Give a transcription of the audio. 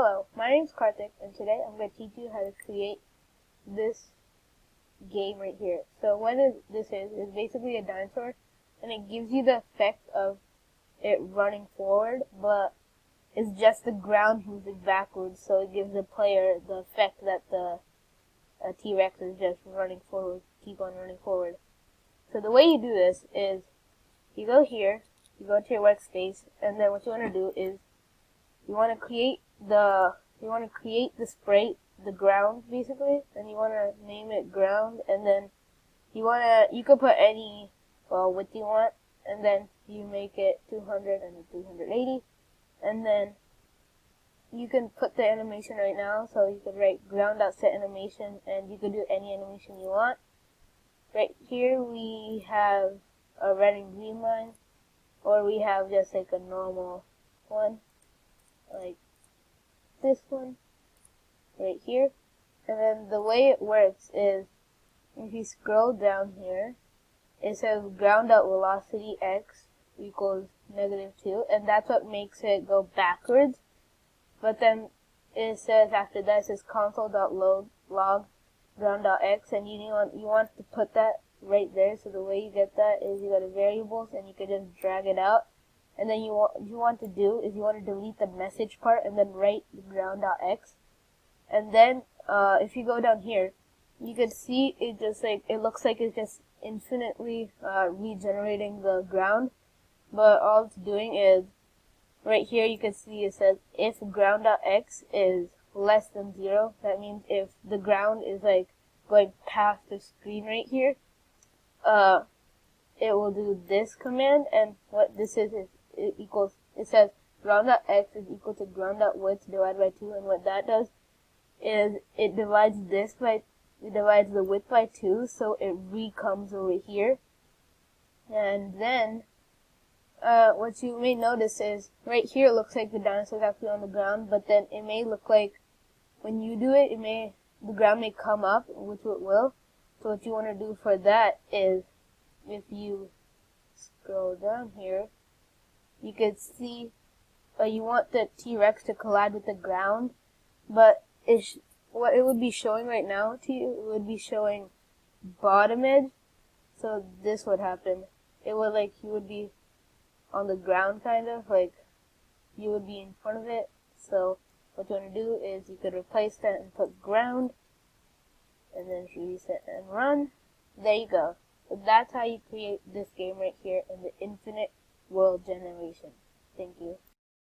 Hello, my name's Karthik, and today I'm going to teach you how to create this game right here. So what this is basically a dinosaur, and it gives you the effect of it running forward, but it's just the ground moving backwards, so it gives the player the effect that the T-Rex is just running forward, keep on running forward. So the way you do this is, you go here, you go to your workspace, and then what you want to do is, you want to create the sprite, the ground basically, and you want to name it ground, and then you could put any width you want, and then you make it 200 and 380, and then you can put the animation right now, so you could write ground.set animation, and you could do any animation you want. Right here we have a red and green line, or we have just like a normal one, like this one right here. And then the way it works is, if you scroll down here, it says ground.velocity x equals -2, and that's what makes it go backwards. But then it says after that, it says console.log ground.x, and you want to put that right there. So the way you get that is, you go to variables and you can just drag it out. And then you want to delete the message part and then write the ground.x. And then if you go down here, you can see it looks like it's just infinitely regenerating the ground. But all it's doing is, right here you can see it says if ground.x is less than 0, that means if the ground is like going past the screen right here, it will do this command. And what this is it says ground.x is equal to ground.width divided by 2, and what that does is it divides the width by 2, so it comes over here. And then what you may notice is, right here it looks like the dinosaur is actually on the ground, but then it may look like when you do it, the ground may come up, which it will. So what you want to do for that is, if you scroll down here, you can see you want the T-Rex to collide with the ground, but what it would be showing right now to you, it would be showing bottom edge. So this would happen. It would you would be on the ground, kind of like you would be in front of it. So what you want to do is, you could replace that and put ground, and then reset and run. There you go. So that's how you create this game right here in the Infinte World Generation. Thank you.